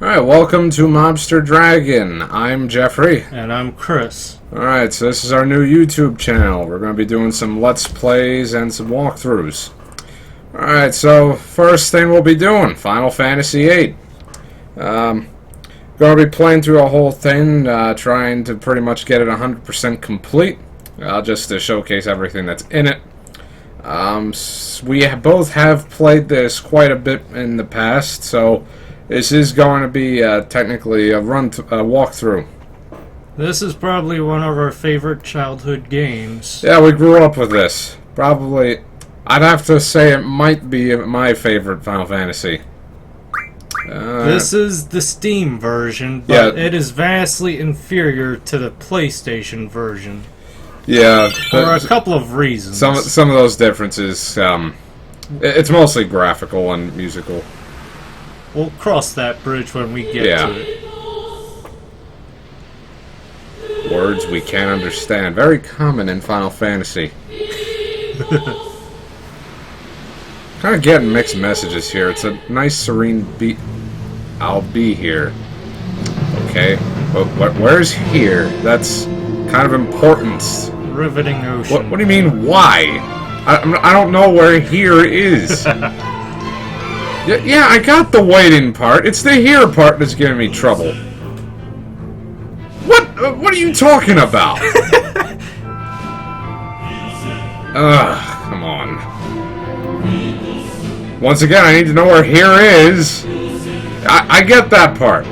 Alright, welcome to Mobster Dragon. I'm Jeffrey. And I'm Chris. Alright, so this is our new YouTube channel. We're going to be doing some Let's Plays and some walkthroughs. Alright, so first thing we'll be doing, Final Fantasy VIII. Going to be playing through a whole thing, trying to pretty much get it 100% complete. Just to showcase everything that's in it. We both have played this quite a bit in the past, so this is going to be technically a walkthrough. This is probably one of our favorite childhood games. Yeah, we grew up with this. Probably, I'd have to say it might be my favorite Final Fantasy. This is the Steam version, but it is vastly inferior to the PlayStation version. Yeah, for a couple of reasons. Some of those differences. It's mostly graphical and musical. We'll cross that bridge when we get to it. Words we can't understand. Very common in Final Fantasy. Kind of getting mixed messages here. It's a nice serene beat. I'll be here. Okay. But where's here? That's kind of important. Riveting ocean. What do you mean, why? I don't know where here is. Yeah, I got the waiting part. It's the here part that's giving me trouble. What are you talking about? Ugh, come on. Once again, I need to know where here is. I get that part.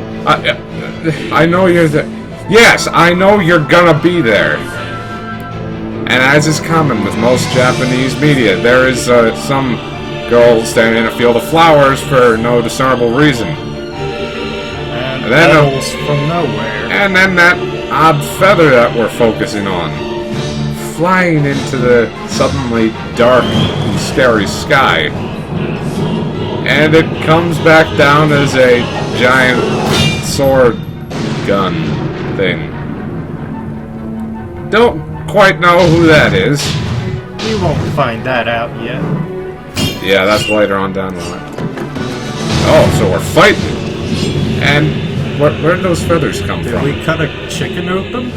I know you're there. Yes, I know you're gonna be there. And as is common with most Japanese media, there is some girl standing in a field of flowers for no discernible reason. And then from nowhere. And then that odd feather that we're focusing on, flying into the suddenly dark and scary sky. And it comes back down as a giant sword gun thing. Don't quite know who that is. We won't find that out yet. Yeah, that's later on down the line. Oh, so we're fighting. And where did those feathers come from? Did we cut a chicken open?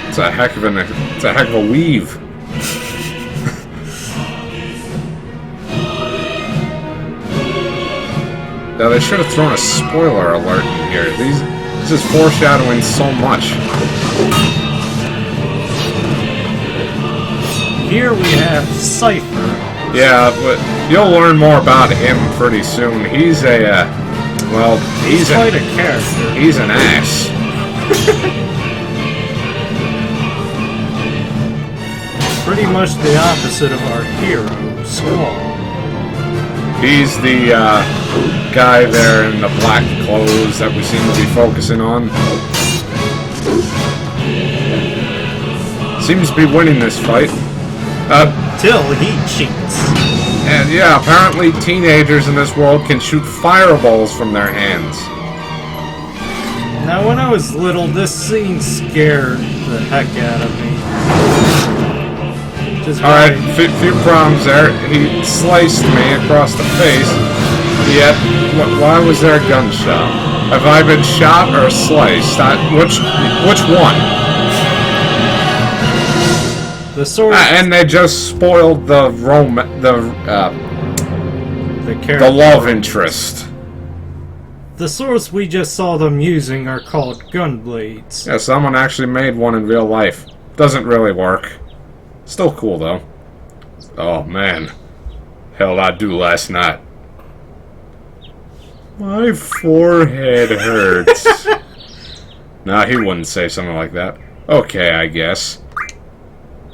It's a heck of a weave. Now they should have thrown a spoiler alert in here. This is foreshadowing so much. Here we have Cypher. Yeah, but you'll learn more about him pretty soon. He's a, well, he's quite a character. He's an ass. Pretty much the opposite of our hero, Squall. He's the guy there in the black clothes that we seem to be focusing on. Seems to be winning this fight. Till he cheats. And yeah, apparently teenagers in this world can shoot fireballs from their hands. Now, when I was little, this scene scared the heck out of me. Alright, few problems there. He sliced me across the face. Yet, why was there a gunshot? Have I been shot or sliced? Which one? The sword. And they just spoiled the love interest. The swords we just saw them using are called gun blades. Yeah, someone actually made one in real life. Doesn't really work. Still cool though. Oh man, hell I do last night. My forehead hurts. Nah, he wouldn't say something like that. Okay, I guess.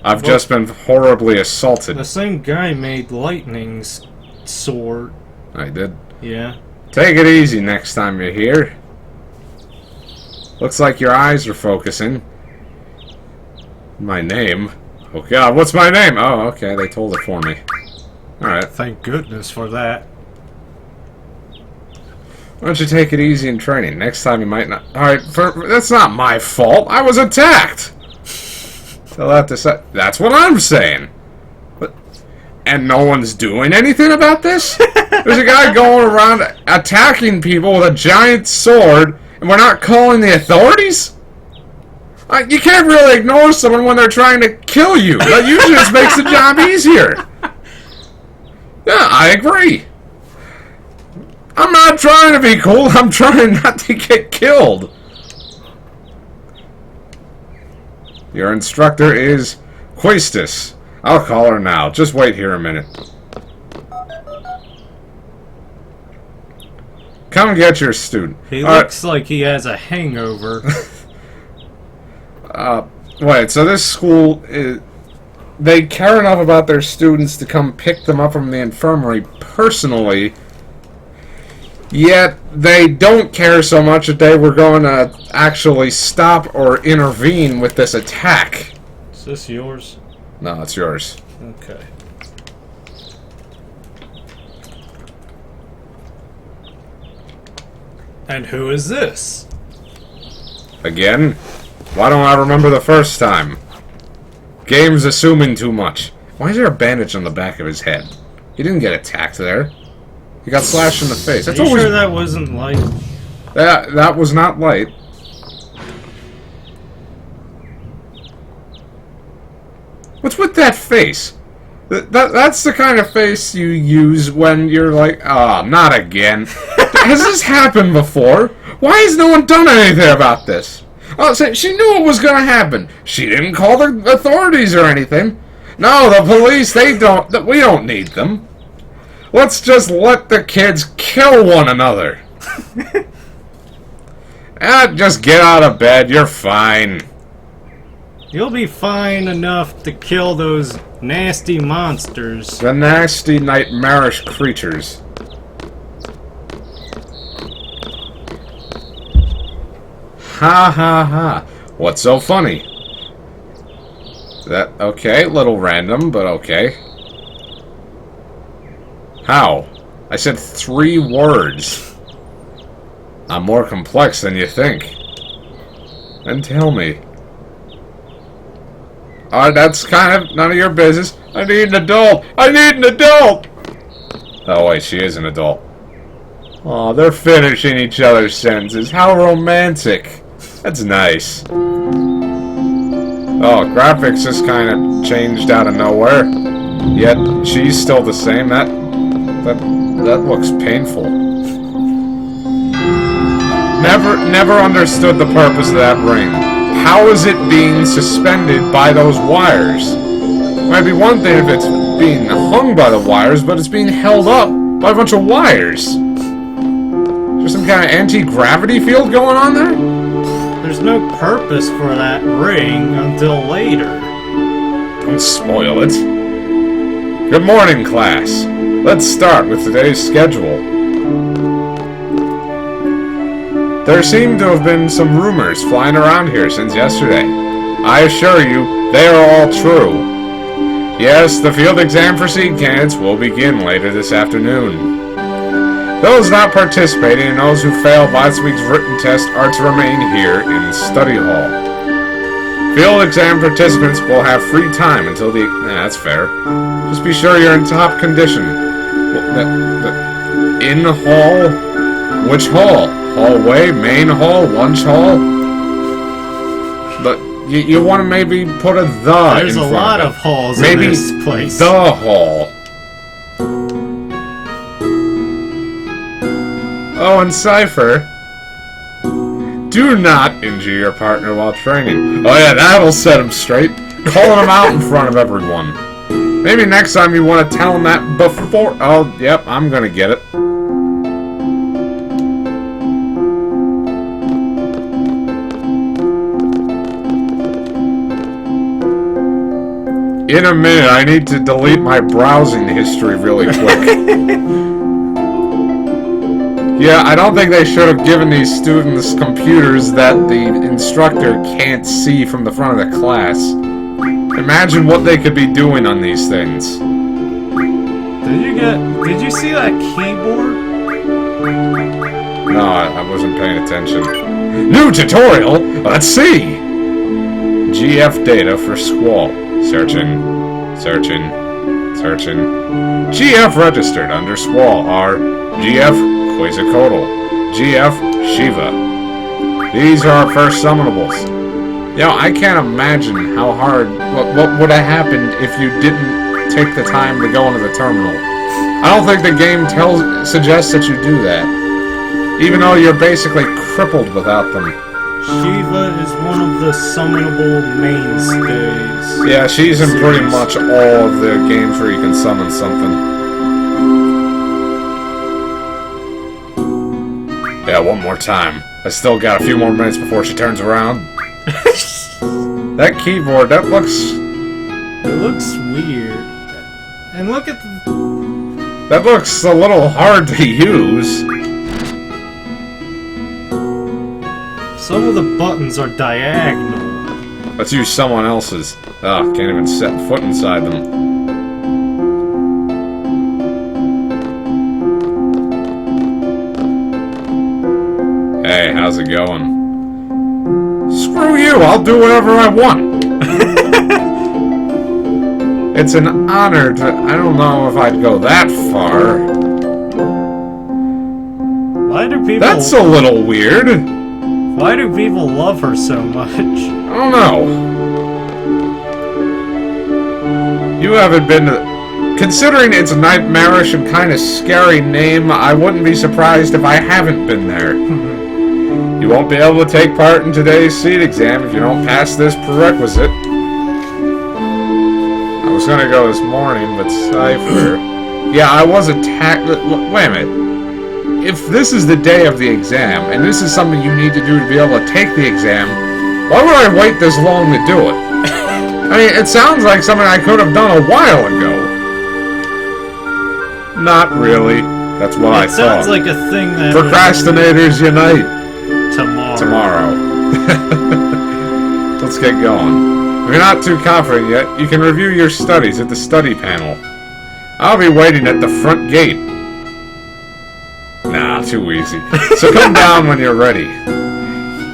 I've just been horribly assaulted. The same guy made Lightning's sword. I did? Yeah. Take it easy next time you're here. Looks like your eyes are focusing. My name? Oh god, what's my name? Oh, okay, they told it for me. Alright. Thank goodness for that. Why don't you take it easy in training? Next time you might not... Alright, that's not my fault. I was attacked! Tell that to say... That's what I'm saying! But And no one's doing anything about this? There's a guy going around attacking people with a giant sword, and we're not calling the authorities? You can't really ignore someone when they're trying to kill you. That usually just makes the job easier. Yeah, I agree. I'm not trying to be cool. I'm trying not to get killed. Your instructor is Quaestus. I'll call her now. Just wait here a minute. Come get your student. He looks like he has a hangover. Wait, so this school, they care enough about their students to come pick them up from the infirmary personally, yet they don't care so much that they were going to actually stop or intervene with this attack. Is this yours? No, it's yours. Okay. And who is this? Again? Why don't I remember the first time? Game's assuming too much. Why is there a bandage on the back of his head? He didn't get attacked there. He got slashed in the face. Are you sure that wasn't light? That was not light. What's with that face? That's the kind of face you use when you're like, oh, not again. Has this happened before? Why has no one done anything about this? Oh, so she knew it was going to happen. She didn't call the authorities or anything. No, the police, we don't need them. Let's just let the kids kill one another. Just get out of bed. You're fine. You'll be fine enough to kill those nasty monsters. The nasty, nightmarish creatures. Ha ha ha. What's so funny? Okay, a little random, but okay. How? I said 3 words. I'm more complex than you think. Then tell me. That's kind of none of your business. I need an adult. I need an adult! Oh, wait, she is an adult. Aw, they're finishing each other's sentences. How romantic. That's nice. Oh, graphics just kind of changed out of nowhere. Yet, she's still the same. That looks painful. Never understood the purpose of that ring. How is it being suspended by those wires? Might be one thing if it's being hung by the wires, but it's being held up by a bunch of wires. Is there some kind of anti-gravity field going on there? There's no purpose for that ring until later. Don't spoil it. Good morning, class. Let's start with today's schedule. There seem to have been some rumors flying around here since yesterday. I assure you, they are all true. Yes, the field exam for seed candidates will begin later this afternoon. Those not participating and those who failed last week's written test are to remain here in study hall. Field exam participants will have free time until the... that's fair. Just be sure you're in top condition. In the hall? Which hall? Hallway? Main hall? Lunch hall? But you want to maybe put a the There's in a front lot of of halls maybe in this place. The hall. Oh, and Cypher. Do not injure your partner while training. Oh yeah, that'll set him straight. Calling him out in front of everyone. Maybe next time you want to tell him that before... Oh, yep, I'm gonna get it. In a minute, I need to delete my browsing history really quick. Yeah, I don't think they should have given these students computers that the instructor can't see from the front of the class. Imagine what they could be doing on these things. Did you see that keyboard? No, I wasn't paying attention. New tutorial! Let's see! GF data for Squall. Searching. Searching. GF registered under Squall are GF Quetzalcoatl, GF Shiva. These are our first summonables. You know, I can't imagine how hard, what would have happened if you didn't take the time to go into the terminal. I don't think the game suggests that you do that. Even though you're basically crippled without them. Shiva is one of the summonable mainstays. Yeah, she's in pretty much all of the games where you can summon something. Yeah, one more time. I still got a few more minutes before she turns around. That keyboard, that looks... It looks weird. And look at the... That looks a little hard to use. Some of the buttons are diagonal. Let's use someone else's. Can't even set foot inside them. Hey, how's it going? Screw you, I'll do whatever I want. It's an honor to... I don't know if I'd go that far. Why do people... That's a little weird. Why do people love her so much? I don't know. You haven't been to... Considering its nightmarish and kind of scary name, I wouldn't be surprised if I haven't been there. You won't be able to take part in today's seat exam if you don't pass this prerequisite. I was gonna go this morning, but Cypher... Yeah, I was attacked... Wait a minute. If this is the day of the exam, and this is something you need to do to be able to take the exam, why would I wait this long to do it? I mean, it sounds like something I could have done a while ago. Not really. That's what I thought. It sounds like a thing that... Procrastinators unite. Tomorrow. Let's get going. If you're not too confident yet, you can review your studies at the study panel. I'll be waiting at the front gate. Nah, too easy. So come down when you're ready.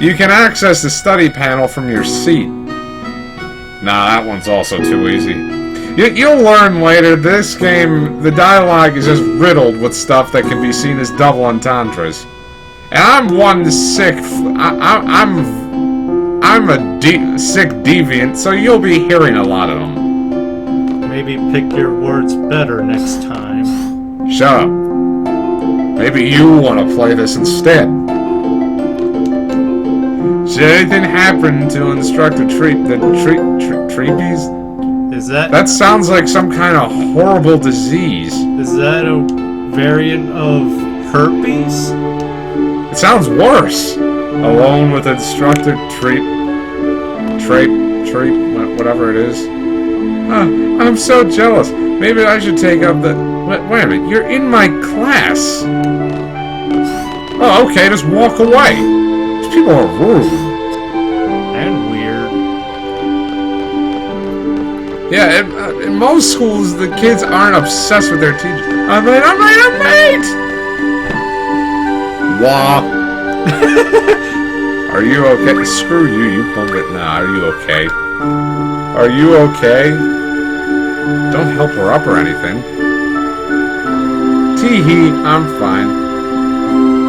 You can access the study panel from your seat. Nah, that one's also too easy. You'll learn later, this game, the dialogue is just riddled with stuff that can be seen as double entendres. And I'm one sick... I'm a sick deviant, so you'll be hearing a lot of them. Maybe pick your words better next time. Shut up. Maybe you want to play this instead. Should anything happen to Instructor Treebees? Is that... That sounds like some kind of horrible disease. Is that a variant of herpes? It sounds worse. Alone with Instructor whatever it is. I'm so jealous. Maybe I should take up the... Wait a minute, you're in my class. Oh, okay, just walk away. These people are rude. And weird. Yeah, in most schools, the kids aren't obsessed with their teachers. I'm late! Wah. Are you okay? Screw you, you bummed it. Nah, are you okay? Are you okay? Don't help her up or anything. Tee-hee, I'm fine.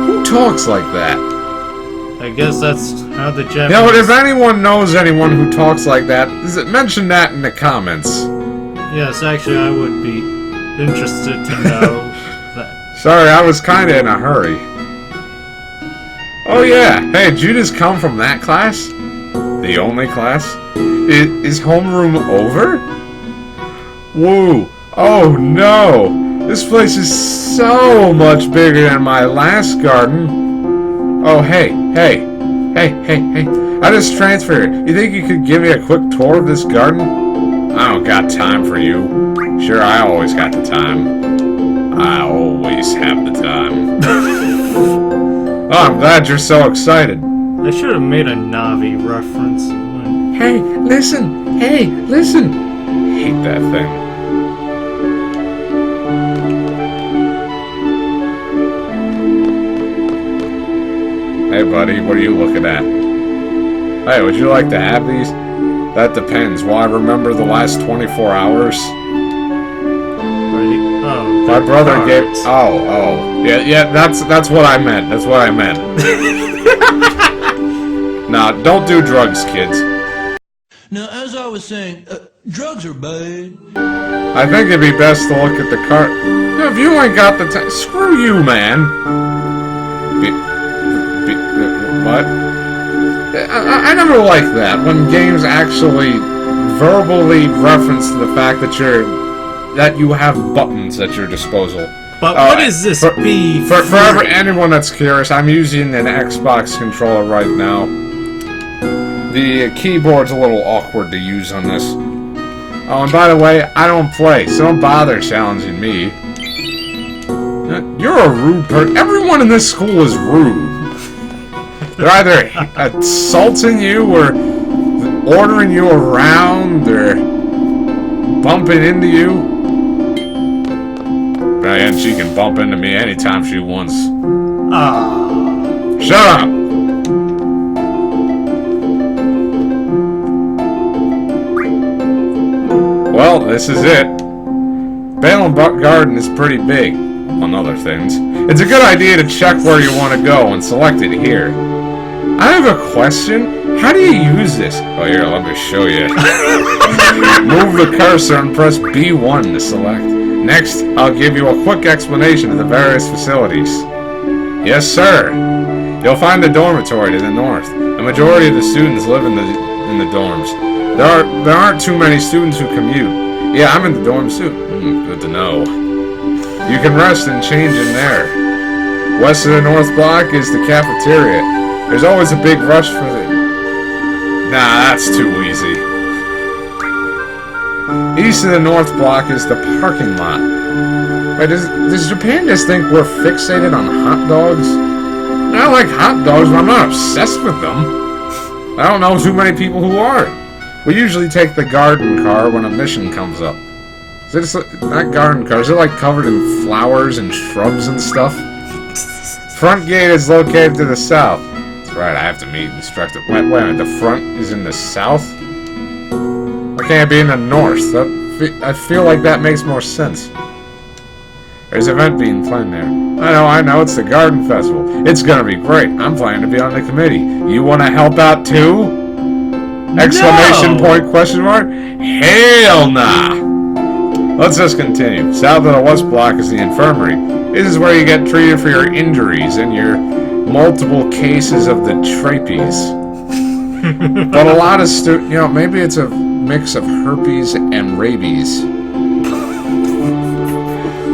Who talks like that? I guess that's how the Japanese... Yeah, but if anyone knows anyone who talks like that, mention that in the comments. Yes, actually, I would be interested to know that. Sorry, I was kinda in a hurry. Oh yeah, hey, did you just come from that class? The only class? Is homeroom over? Whoa, oh no! This place is so much bigger than my last garden. Oh hey, I just transferred. You think you could give me a quick tour of this garden? I don't got time for you. Sure, I always got the time. I always have the time. Oh, I'm glad you're so excited. I should have made a Navi reference. Hey, listen! Hey, listen! Hate that thing. Hey, buddy, what are you looking at? Hey, would you like to have these? That depends. Will I remember the last 24 hours? No. My brother gave. Cards. Oh. Yeah. That's what I meant. That's what I meant. Nah, don't do drugs, kids. Now, as I was saying, drugs are bad. I think it'd be best to look at the card. If you ain't got the time, screw you, man. What? I never like that when games actually verbally reference the fact that you have buttons at your disposal. But what is this B? For anyone that's curious, I'm using an Xbox controller right now. The keyboard's a little awkward to use on this. Oh, and by the way, I don't play, so don't bother challenging me. You're a rude person. Everyone in this school is rude. They're either assaulting you or ordering you around or bumping into you. And she can bump into me anytime she wants. Shut up! Well, this is it. Balamb Garden is pretty big, among other things. It's a good idea to check where you want to go and select it here. I have a question. How do you use this? Oh, here, let me show you. Move the cursor and press B1 to select. Next, I'll give you a quick explanation of the various facilities. Yes, sir. You'll find a dormitory to the north. The majority of the students live in the dorms. There aren't too many students who commute. Yeah, I'm in the dorm too. Good to know. You can rest and change in there. West of the north block is the cafeteria. There's always a big rush for the... Nah, that's too easy. East of the north block is the parking lot. Wait, does Japan just think we're fixated on hot dogs? I like hot dogs, but I'm not obsessed with them. I don't know too many people who are. We usually take the garden car when a mission comes up. Is it not garden car? Is it like covered in flowers and shrubs and stuff? Front gate is located to the south. That's right, I have to meet instructor. Wait a minute, the front is in the south? Why can't it be in the north? I feel like that makes more sense. There's an event being planned there. I know, it's the garden festival. It's gonna be great. I'm planning to be on the committee. You wanna help out too? Exclamation point, question mark? Hell nah! Let's just continue. South of the west block is the infirmary. This is where you get treated for your injuries and your multiple cases of the trapees. But a lot of maybe it's a mix of herpes and rabies.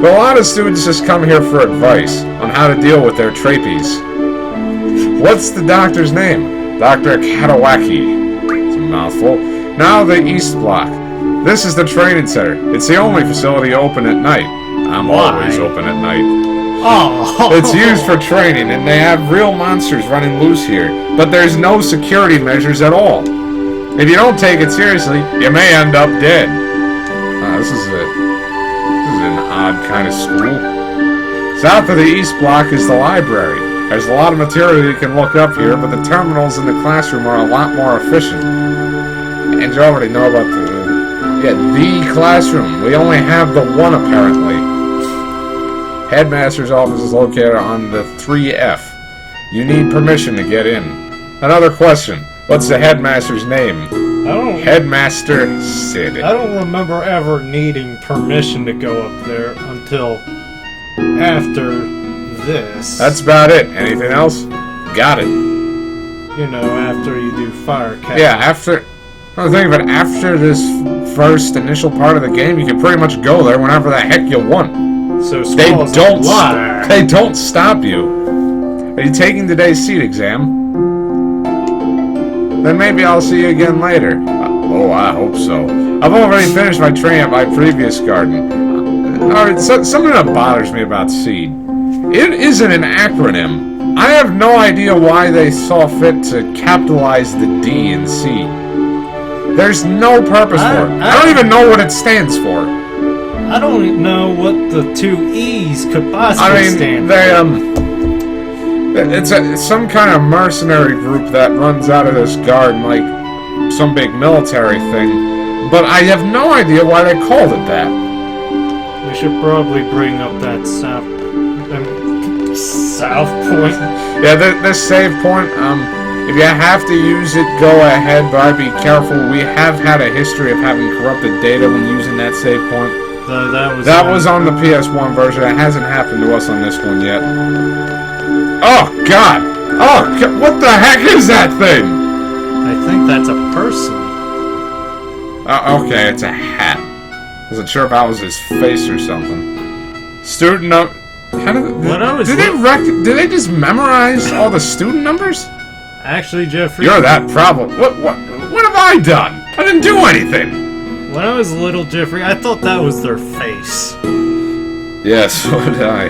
But a lot of students just come here for advice on how to deal with their trapees. What's the doctor's name? Dr. Katawaki. Mouthful. Now the East Block. This is the training center. It's the only facility open at night. I'm always open at night. Oh. It's used for training, and they have real monsters running loose here. But there's no security measures at all. If you don't take it seriously, you may end up dead. This is an odd kind of school. South of the East Block is the library. There's a lot of material you can look up here, but the terminals in the classroom are a lot more efficient. And you already know about the classroom. We only have the one, apparently. Headmaster's office is located on the 3F. You need permission to get in. Another question. What's the headmaster's name? Headmaster Sid. I don't remember ever needing permission to go up there until after this. That's about it. Anything else? Got it. After you do fire cap. Yeah, after... I was thinking about after this first initial part of the game, you can pretty much go there whenever the heck you want. So they don't stop you. Are you taking today's seat exam? Then maybe I'll see you again later. I hope so. I've already finished my training at my previous garden. Alright, something that bothers me about SEED. It isn't an acronym. I have no idea why they saw fit to capitalize the D in C. There's no purpose for it. I don't even know what it stands for. I don't know what the two E's could possibly stand for. It's some kind of mercenary group that runs out of this garden, like some big military thing. But I have no idea why they called it that. We should probably bring up that South Point. Yeah, this save point, if you have to use it, go ahead, but I'd be careful. We have had a history of having corrupted data when using that save point. That was on the PS1 version. It hasn't happened to us on this one yet. Oh, God! Oh, what the heck is that thing? I think that's a person. Okay, it's a hat. Wasn't sure if that was his face or something. Student number. Did they just memorize all the student numbers? Actually, Jeffrey, you're that problem. What have I done? I didn't do anything. When I was little, Jeffrey, I thought that was their face. Yes, so did I.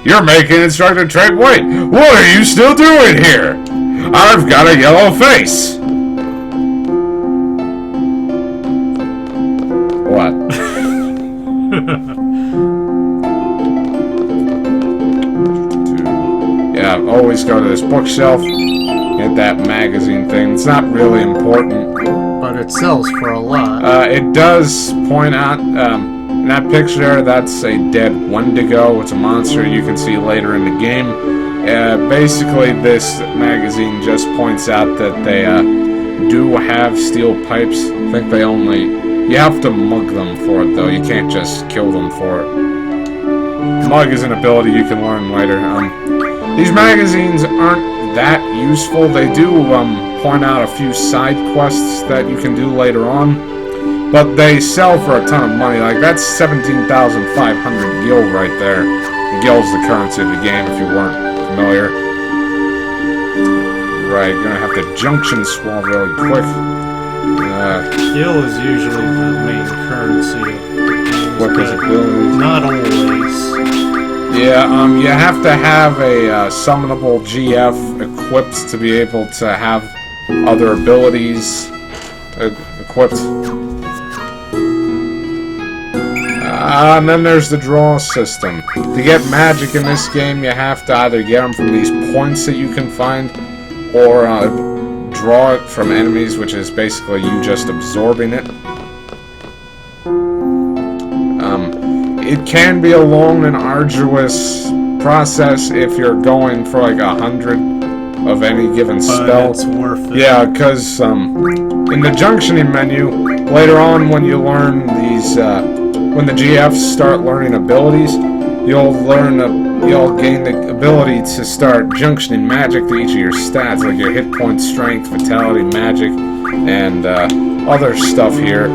You're making instructor Trek wait. What are you still doing here? I've got a yellow face. What? Yeah, always go to this bookshelf. Get that magazine thing. It's not really important. But it sells for a lot. It does point out, in that picture, that's a dead Wendigo. It's a monster you can see later in the game. Basically, this magazine just points out that they do have steel pipes. I think they only... You have to mug them for it, though. You can't just kill them for it. Mug is an ability you can learn later. These magazines aren't that useful. They do point out a few side quests that you can do later on, but they sell for a ton of money. Like, that's 17,500 gil right there. Gil's the currency of the game, if you weren't familiar. Right, gonna have to junction swap really quick. Gil is usually the main currency of the games, not always. Yeah, you have to have a summonable GF equipped to be able to have other abilities equipped. And then there's the draw system. To get magic in this game, you have to either get them from these points that you can find, or draw it from enemies, which is basically you just absorbing it. It can be a long and arduous process if you're going for like 100 of any given spell. But it's worth it. Yeah, because in the junctioning menu, later on when you learn these, when the GFs start learning abilities, you'll gain the ability to start junctioning magic to each of your stats, like your hit point, strength, vitality, magic, and other stuff here.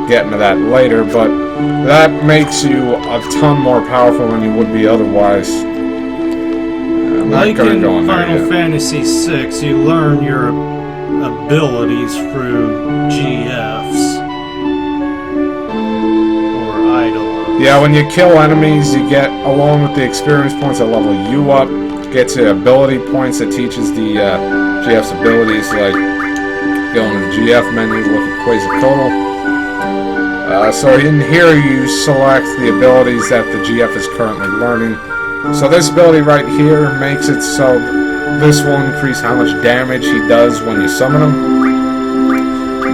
Get into that later, but that makes you a ton more powerful than you would be otherwise. I'm like not gonna in go on Final there Fantasy VI, you learn your abilities through GFs. Or idol. Yeah, when you kill enemies, you get, along with the experience points that level you up, gets you ability points that teaches the GF's abilities, like go into the GF menu, look at Quasicodal. So in here you select the abilities that the GF is currently learning. So this ability right here makes it so this will increase how much damage he does when you summon him.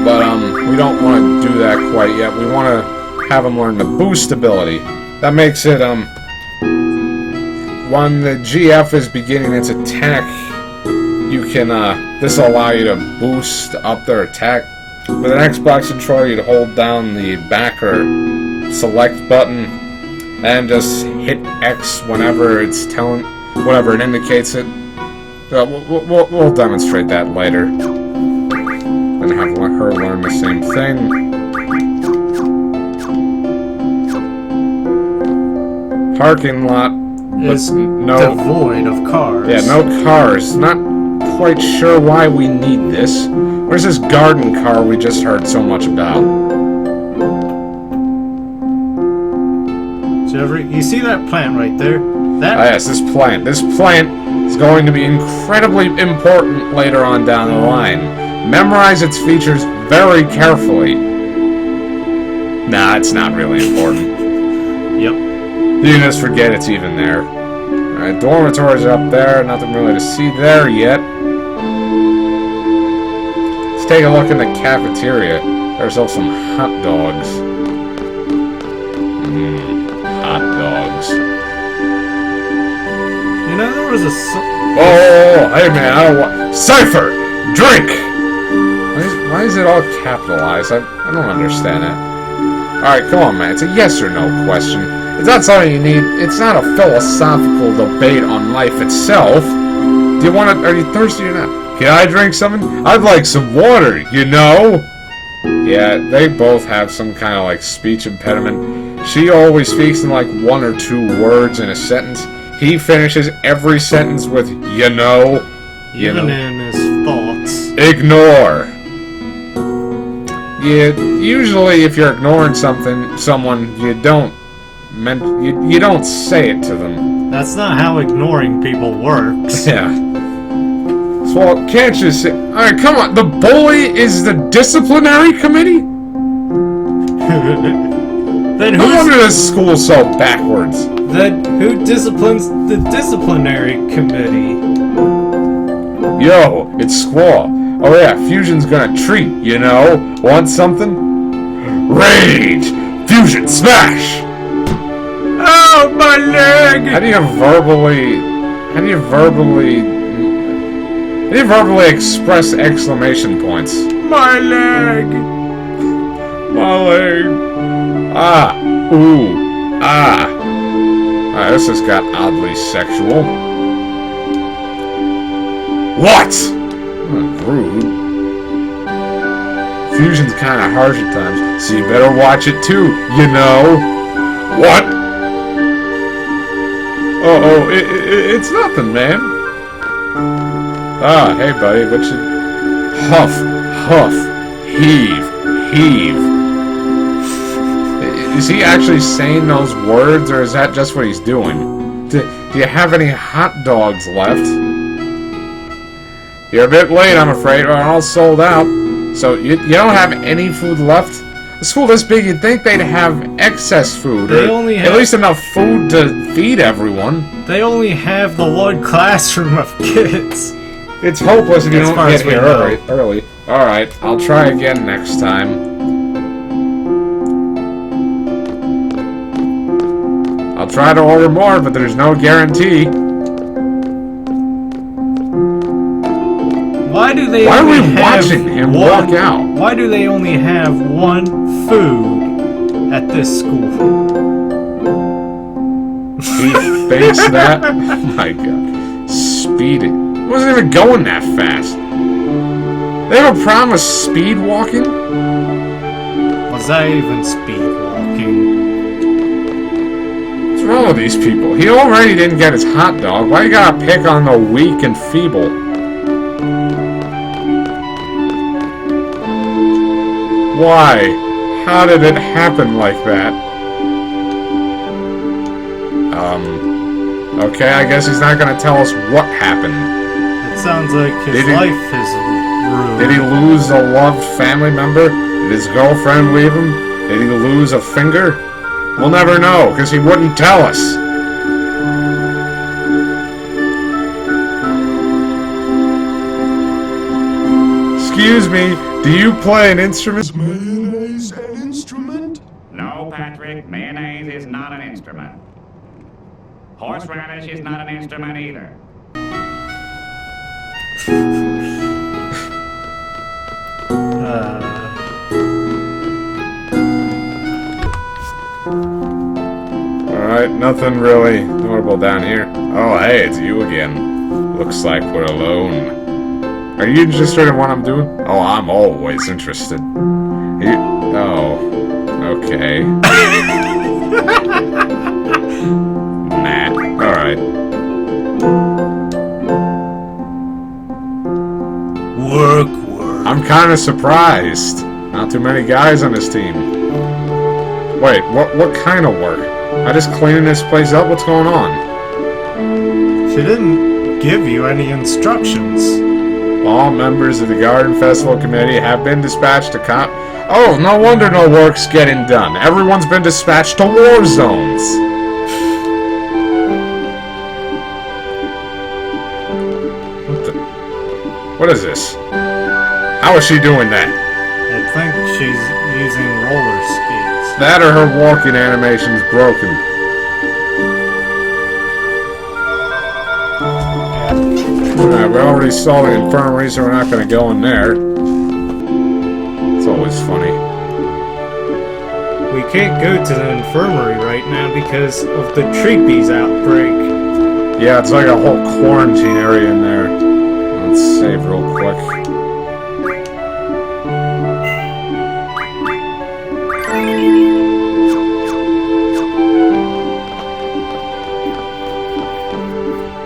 But we don't want to do that quite yet. We want to have him learn the boost ability. That makes it when the GF is beginning its attack, you can this will allow you to boost up their attack. With an Xbox controller, you'd hold down the back or select button and just hit X whenever it's whenever it indicates it. We'll demonstrate that later. Then have her learn the same thing. Parking lot is devoid of cars. Yeah, no cars. Not quite sure why we need this. Where's this garden car we just heard so much about? Jeffrey, you see that plant right there? Yes, this plant. This plant is going to be incredibly important later on down the line. Memorize its features very carefully. Nah, it's not really important. Yep. You can just forget it's even there. Alright, dormitories are up there. Nothing really to see there yet. Take a look in the cafeteria. There's also some hot dogs. was a... Oh, hey man, I don't want... Cypher! Drink! Why is it all capitalized? I don't understand that. Alright, come on, man. It's a yes or no question. It's not something you need. It's not a philosophical debate on life itself. Do you want to... Are you thirsty or not? Can I drink something? I'd like some water, you know? Yeah, they both have some kind of, like, speech impediment. She always speaks in, like, 1 or 2 words in a sentence. He finishes every sentence with, you know. Even in his thoughts. Ignore. Yeah, usually if you're ignoring someone, you don't say it to them. That's not how ignoring people works. Yeah. So, can't you say... Alright, come on. The bully is the disciplinary committee? Then no wonder this school's so backwards. Then who disciplines the disciplinary committee? Yo, it's Squall. Oh yeah, Fusion's gonna treat, you know? Want something? Rage! Fusion, smash! Oh, my leg! How do you verbally express exclamation points? My leg! My leg! Ah! Ooh! Ah! Alright, this has got oddly sexual. What? Rude. Fusion's kinda harsh at times, so you better watch it too, you know? What? Oh, it's nothing, man. Ah, hey buddy, what you... Huff, huff, heave, heave. Is he actually saying those words, or is that just what he's doing? Do you have any hot dogs left? You're a bit late, I'm afraid. We're all sold out. So, you don't have any food left? A school this big, you'd think they'd have excess food. They only have... At least enough food to feed everyone. They only have the one classroom of kids. It's hopeless if you don't get here early. Alright, I'll try again next time. I'll try to order more, but there's no guarantee. Why are we watching him walk out? Why do they only have one food at this school? He thinks that? Oh my god. Speeding. He wasn't even going that fast. They have a problem with speed walking? Was that even speed walking? What's wrong with these people? He already didn't get his hot dog. Why you gotta pick on the weak and feeble? Why? How did it happen like that? Okay, I guess he's not gonna tell us what happened. It sounds like his life is ruined. Did he lose a loved family member? Did his girlfriend leave him? Did he lose a finger? We'll never know, because he wouldn't tell us. Excuse me, do you play an instrument? Is mayonnaise an instrument? No, Patrick, mayonnaise is not an instrument. Horseradish is not an instrument either. Alright, nothing really notable down here. Oh, hey, it's you again. Looks like we're alone. Are you interested in what I'm doing? Oh, I'm always interested. Oh, okay. Nah, alright. Work. I'm kind of surprised. Not too many guys on this team. Wait, what kind of work? I just cleaning this place up? What's going on? She didn't give you any instructions. All members of the Garden Festival Committee have been dispatched to Oh, no wonder no work's getting done. Everyone's been dispatched to war zones. What is this? How is she doing that? I think she's using roller skates. That or her walking animation's broken. Alright, we already saw the infirmary, so we're not going to go in there. It's always funny. We can't go to the infirmary right now because of the Treepies outbreak. Yeah, it's like a whole quarantine area in there. Let's save real quick.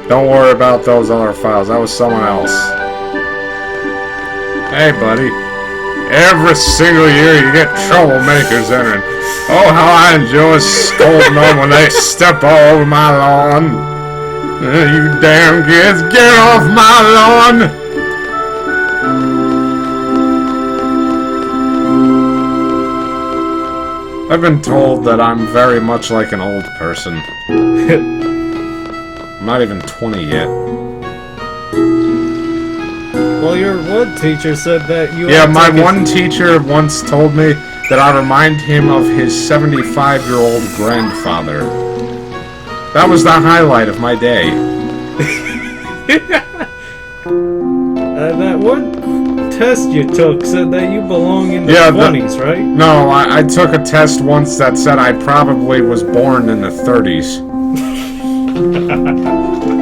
Don't worry about those other files. That was someone else. Hey, buddy. Every single year you get troublemakers entering. Oh, how I enjoy scolding them when they step all over my lawn. You damn kids, get off my lawn! I've been told that I'm very much like an old person. I'm not even 20 yet. Well, your one teacher said that you... Yeah, my one teacher once told me that I remind him of his 75-year-old grandfather. That was the highlight of my day. That one test you took said that you belong in the 20s, right? No, I took a test once that said I probably was born in the 30s.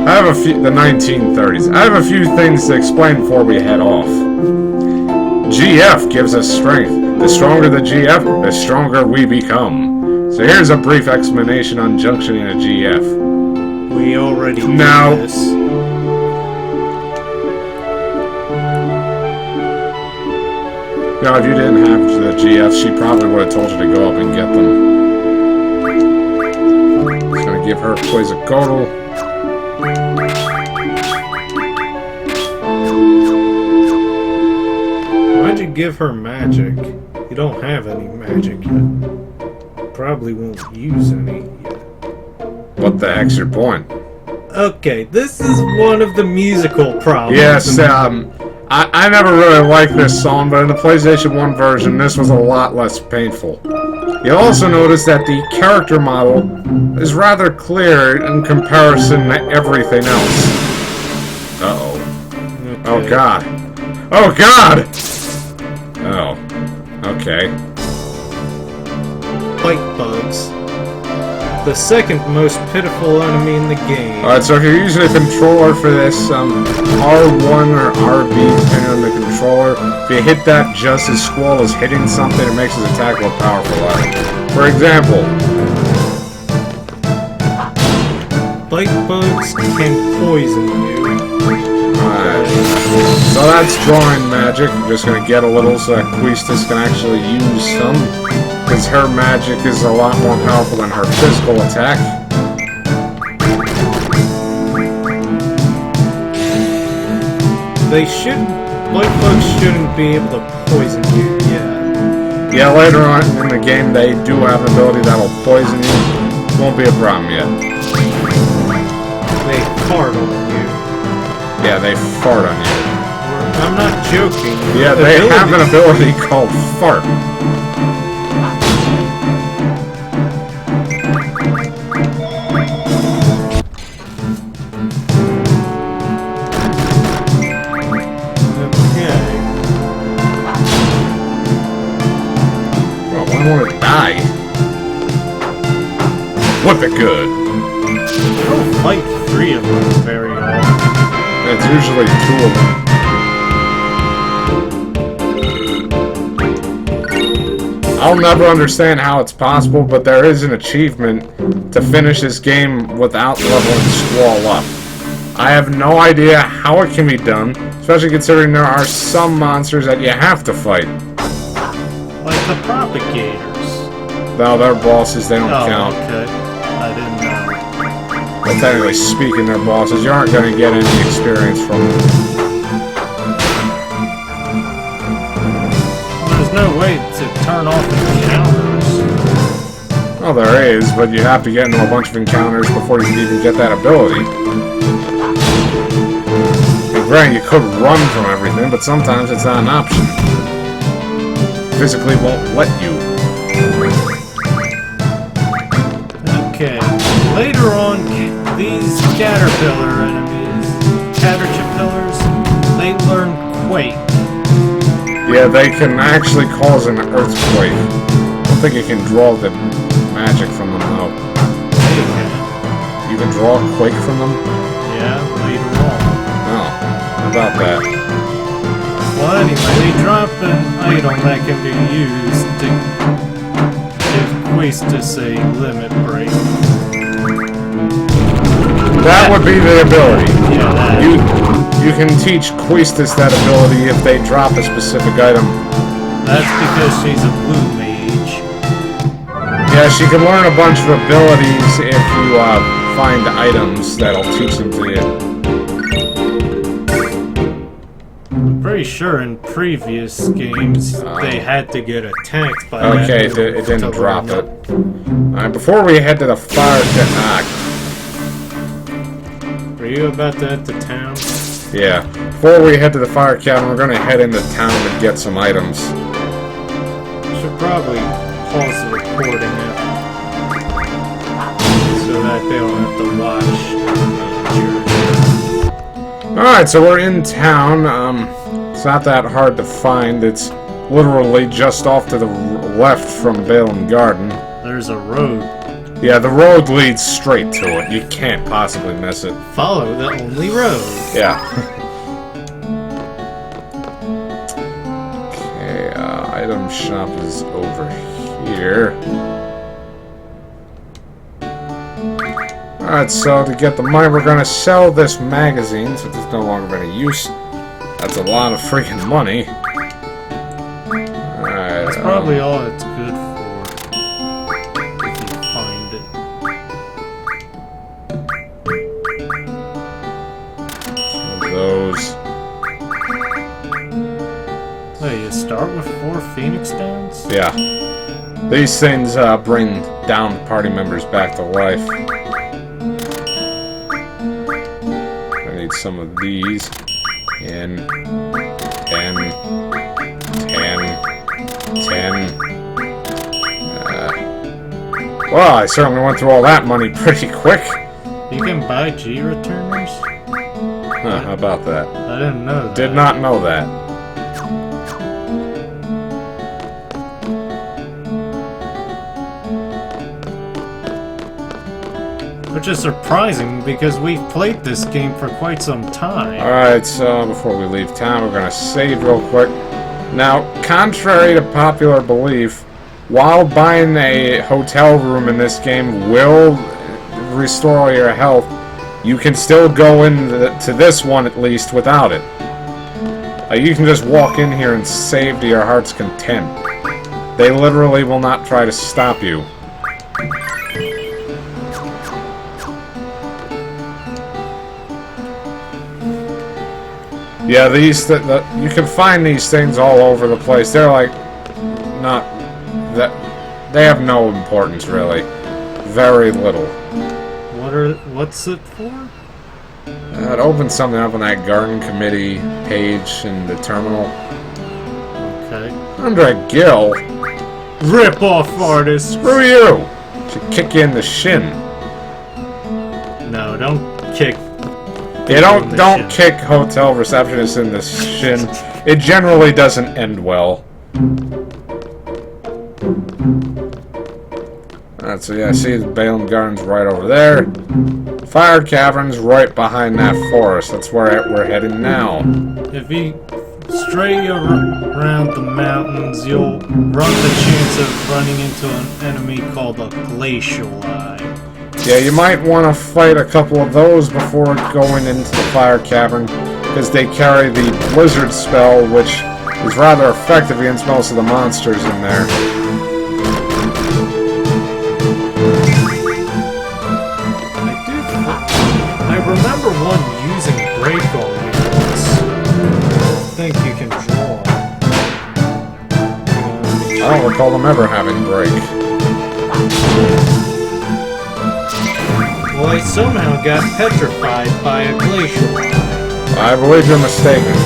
I have a few... the 1930s. I have a few things to explain before we head off. GF gives us strength. The stronger the GF, the stronger we become. So here's a brief explanation on junctioning a GF. We already did this. You know, if you didn't have the GF, she probably would have told you to go up and get them. Just gonna give her Quetzalcoatl. Why'd you give her magic? You don't have any magic yet. Probably won't use any yet. What the heck's your point? Okay, this is one of the musical problems. Yes, I never really liked this song, but in the PlayStation 1 version, this was a lot less painful. You'll also notice that the character model is rather clear in comparison to everything else. Uh-oh. Okay. Oh, God. Oh, God! Oh. Okay. Bite bugs. The second most pitiful enemy in the game. Alright, so if you're using a controller for this, R1 or RB, depending on the controller, if you hit that just as Squall is hitting something, it makes his attack more powerful. For example, bite bugs can poison you. Alright, so that's drawing magic. I'm just gonna get a little so that Queestus can actually use some. Because her magic is a lot more powerful than her physical attack. Bite bugs shouldn't be able to poison you, yeah. Yeah, later on in the game they do have an ability that'll poison you. Won't be a problem yet. They fart on you. Yeah, they fart on you. I'm not joking. Yeah, they have an ability called fart. What the good? You don't fight 3 of them very often. It's usually 2 of them. I'll never understand how it's possible, but there is an achievement to finish this game without leveling Squall up. I have no idea how it can be done, especially considering there are some monsters that you have to fight. Like the propagators. No, they're bosses, they don't count. Okay. I didn't know. But technically speaking, they're bosses. You aren't going to get any experience from them. There's no way to turn off encounters. Well, there is, but you have to get into a bunch of encounters before you can even get that ability. And granted, you could run from everything, but sometimes it's not an option. Physically won't let you. Okay. Later on, these caterpillar enemies, caterpillar quake. Yeah, they can actually cause an earthquake. I don't think you can draw the magic from them, though. You can draw a quake from them? Yeah, later on. Oh, how about that? Well, anyway, they drop an item that can be used to give Quaestus a limit break. That would be the ability. Yeah, that. You can teach Quaestus that ability if they drop a specific item. That's because she's a blue mage. Yeah, she can learn a bunch of abilities if you find items that'll teach them to you. I'm pretty sure in previous games they had to get attacked by Okay, that it didn't to drop learn it. Alright, before we head to the fire Were you about to head to town? yeah. Before we head to the fire cabin, we're gonna head into town to get some items. Should probably pause the recording now, so that they don't have to watch. Alright, so we're in town. It's not that hard to find. It's literally just off to the left from Balamb Garden. There's a road. Yeah, the road leads straight to it. You can't possibly miss it. Follow the only road. Yeah. Okay, item shop is over here. Alright, so to get the money, we're gonna sell this magazine since it's no longer any use. That's a lot of freaking money. Alright. That's probably all it's good for. If you find it. Those. Hey, you start with 4 Phoenix Downs? Yeah. These things bring downed party members back to life. I need some of these. 10, 10, 10, 10. Well, I certainly went through all that money pretty quick. You can buy G returners? Huh, how about that? I didn't know that. Did not know that. Which is surprising because we've played this game for quite some time. Alright, so before we leave town, we're going to save real quick. Now, contrary to popular belief, while buying a hotel room in this game will restore your health, you can still go into this one at least without it. You can just walk in here and save to your heart's content. They literally will not try to stop you. Yeah, these you can find these things all over the place. They're like not that they have no importance really, very little. What's it for? It opens something up on that garden committee page in the terminal. Okay. Andre Gill, Rip off artist. screw you! Should kick you in the shin. No, don't kick. Yeah, don't kick hotel receptionists in the shin. It generally doesn't end well. Alright, so yeah, see the Balamb Gardens right over there. Fire Cavern's right behind that forest. That's where we're heading now. If you stray around the mountains, you'll run the chance of running into an enemy called a glacial eye. Yeah, you might want to fight a couple of those before going into the Fire Cavern, because they carry the Blizzard spell, which is rather effective against most of the monsters in there. I remember one using break on units. I think you can draw. I don't recall them ever having break. Well, I somehow got petrified by a glacial. I believe you're mistaken.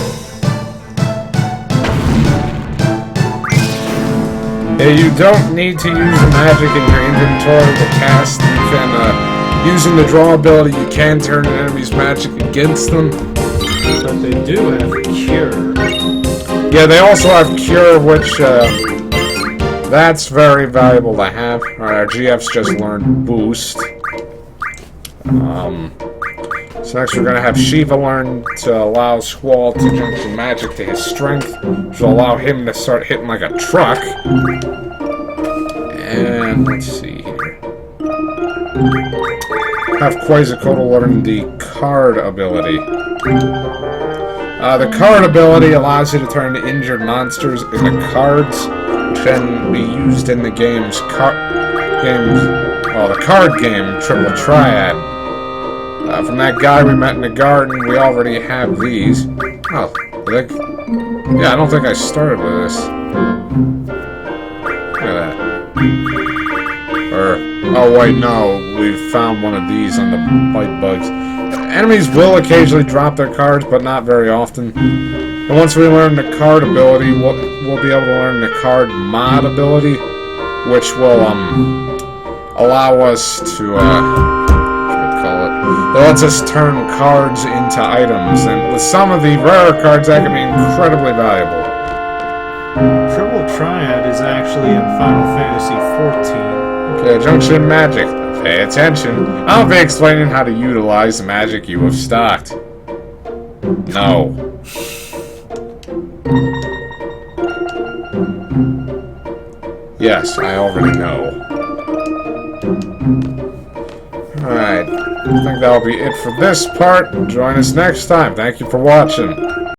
Yeah, you don't need to use the magic in your inventory to cast. You can, using the draw ability, you can turn an enemy's magic against them. But they do have Cure. Yeah, they also have Cure, which, that's very valuable to have. Alright, our GF's just learned Boost. So next we're going to have Shiva learn to allow Squall to junction magic to his strength, which will allow him to start hitting like a truck. And let's see here. Have Quasicodal learn the Card ability. The Card ability allows you to turn injured monsters into cards, which can be used in the the card game, Triple Triad. From that guy we met in the garden, we already have these. Oh, yeah, I don't think I started with this. Look at that. Oh wait, no, we found one of these on the bite bugs. Enemies will occasionally drop their cards, but not very often. And once we learn the card ability, we'll be able to learn the card mod ability, which will allow us to it lets us turn cards into items, and with some of the rarer cards that can be incredibly valuable. Triple Triad is actually in Final Fantasy XIV. Okay, junction magic. Pay attention. I'll be explaining how to utilize the magic you have stocked. No. Yes, I already know. Alright, I think that'll be it for this part. Join us next time. Thank you for watching.